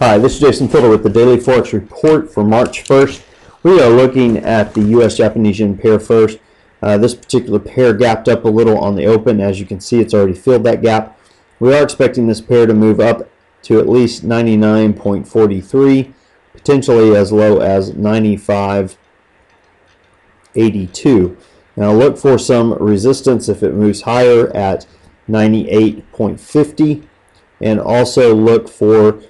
Hi, this is Jason Fielder with the Daily Forex Report for March 1st. We are looking at the US-Japanese yen pair first. This particular pair gapped up a little on the open. As you can see, it's already filled that gap. We are expecting this pair to move up to at least 99.43, potentially as low as 95.82. Now look for some resistance if it moves higher at 98.50, and also look for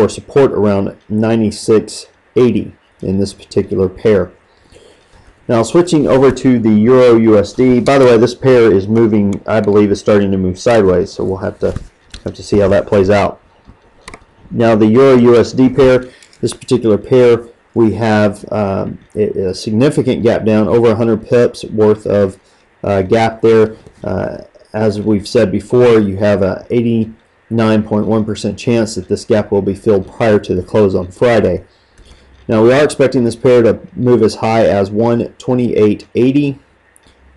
support around 96.80 in this particular pair. Now switching over to the Euro USD. By the way, this pair is moving, I believe, is starting to move sideways, so we'll have to see how that plays out. Now the Euro USD pair, this particular pair, we have a significant gap down, over 100 pips worth of gap there. As we've said before, you have a 89.1% chance that this gap will be filled prior to the close on Friday. Now we are expecting this pair to move as high as 128.80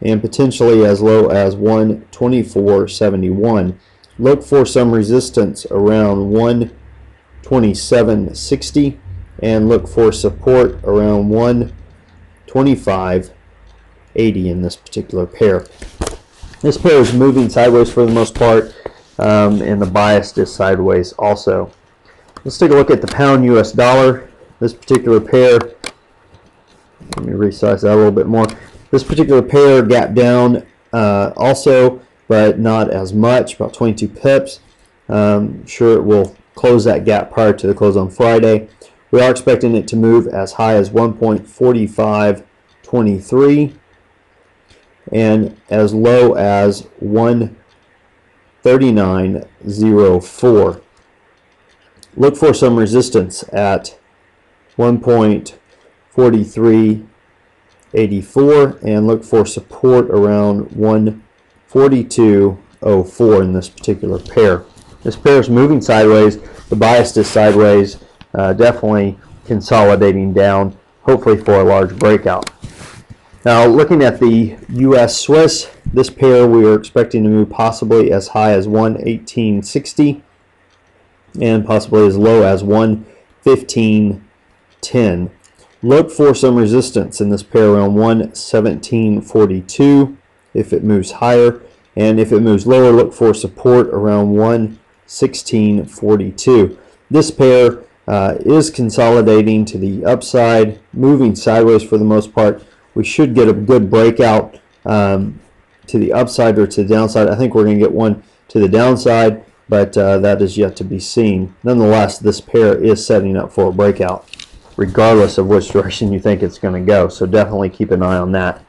and potentially as low as 124.71. Look for some resistance around 127.60 and look for support around 125.80 in this particular pair. This pair is moving sideways for the most part, and the bias is sideways also. Let's take a look at the pound US dollar. This particular pair, let me resize that a little bit more. This particular pair gapped down also, but not as much, about 22 pips. Sure, it will close that gap prior to the close on Friday. We are expecting it to move as high as 1.4523 and as low as 139.04. Look for some resistance at 1.4384 and look for support around 142.04 in this particular pair. This pair is moving sideways. The bias is sideways, definitely consolidating down, hopefully for a large breakout. Now looking at the US Swiss, this pair we are expecting to move possibly as high as 118.60 and possibly as low as 115.10. Look for some resistance in this pair around 117.42 if it moves higher, and if it moves lower, look for support around 116.42. This pair is consolidating to the upside, moving sideways for the most part. We should get a good breakout to the upside or to the downside. I think we're going to get one to the downside, but that is yet to be seen. Nonetheless, this pair is setting up for a breakout, regardless of which direction you think it's going to go. So definitely keep an eye on that.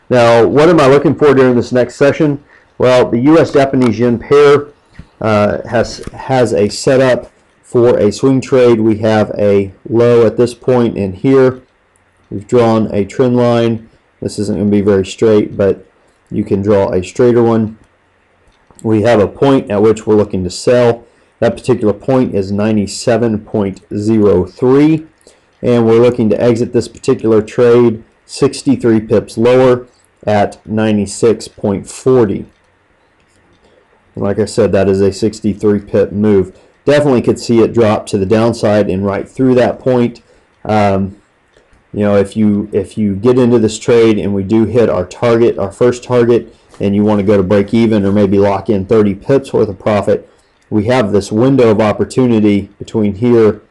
Now, what am I looking for during this next session? Well, the US-Japanese yen pair has a setup for a swing trade. We have a low at this point in here. We've drawn a trend line. This isn't going to be very straight, but you can draw a straighter one. We have a point at which we're looking to sell. That particular point is 97.03, and we're looking to exit this particular trade 63 pips lower at 96.40. Like I said, that is a 63 pip move. Definitely could see it drop to the downside and right through that point. You know, if you get into this trade and we do hit our target, our first target, and you want to go to break even or maybe lock in 30 pips worth of profit, we have this window of opportunity between here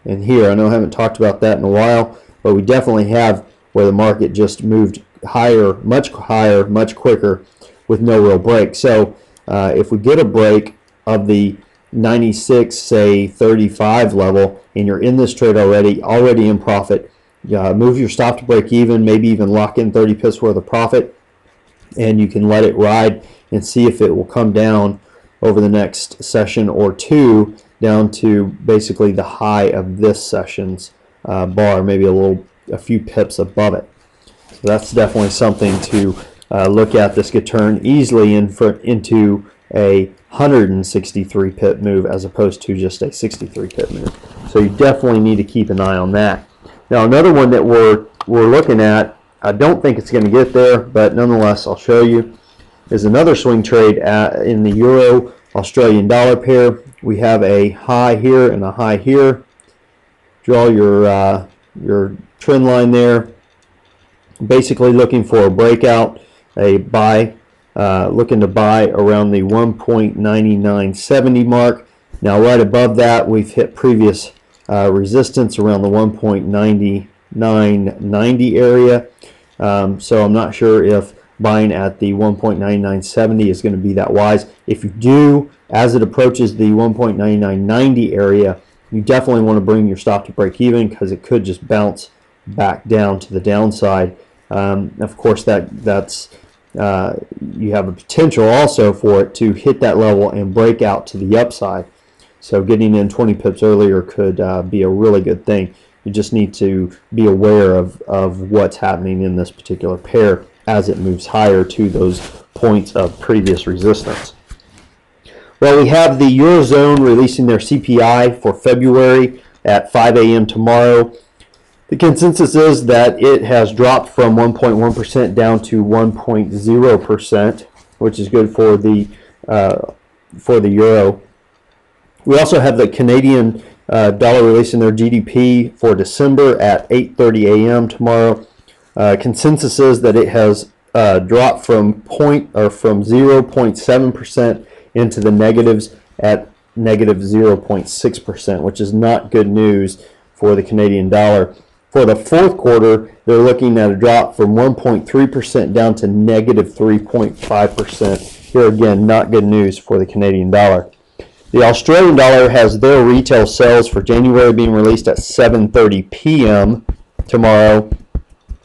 and here. I know I haven't talked about that in a while, but we definitely have where the market just moved higher, much quicker with no real break. So if we get a break of the 96, say 35 level, and you're in this trade already in profit, move your stop to break even, maybe even lock in 30 pips worth of profit, and you can let it ride and see if it will come down over the next session or two down to basically the high of this session's bar, maybe a few pips above it. So that's definitely something to look at. This could turn easily into a 163 pip move as opposed to just a 63 pip move. So you definitely need to keep an eye on that. Now another one that we're looking at, I don't think it's going to get there, but nonetheless I'll show you, is another swing trade in the Euro Australian dollar pair. we have a high here and a high here. Draw your trend line there. Basically looking for a breakout, a buy, looking to buy around the 1.9970 mark. Now right above that, we've hit previous resistance around the 1.9990 area. So I'm not sure if buying at the 1.9970 is going to be that wise. If you do, as it approaches the 1.9990 area, you definitely want to bring your stop to break even, because it could just bounce back down to the downside. Of course, that's you have a potential also for it to hit that level and break out to the upside. So getting in 20 pips earlier could be a really good thing. You just need to be aware of what's happening in this particular pair as it moves higher to those points of previous resistance. Well, we have the Eurozone releasing their CPI for February at 5 a.m. tomorrow. The consensus is that it has dropped from 1.1% down to 1.0%, which is good for the euro. We also have the Canadian dollar releasing their GDP for December at 8:30 a.m. tomorrow. Consensus is that it has dropped from 0.7% into the negatives at negative 0.6%, which is not good news for the Canadian dollar. For the fourth quarter, they're looking at a drop from 1.3% down to negative 3.5%. Here again, not good news for the Canadian dollar. The Australian dollar has their retail sales for January being released at 7:30 p.m. tomorrow.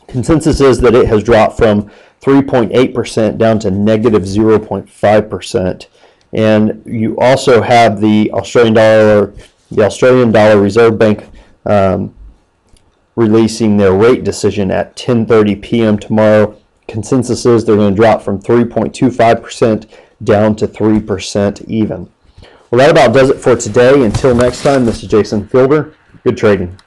Consensus is that it has dropped from 3.8% down to negative 0.5%. And you also have the Australian dollar Reserve Bank releasing their rate decision at 10:30 p.m. tomorrow. Consensus is they're going to drop from 3.25% down to 3% even. Well, that about does it for today. Until next time, this is Jason Fielder. Good trading.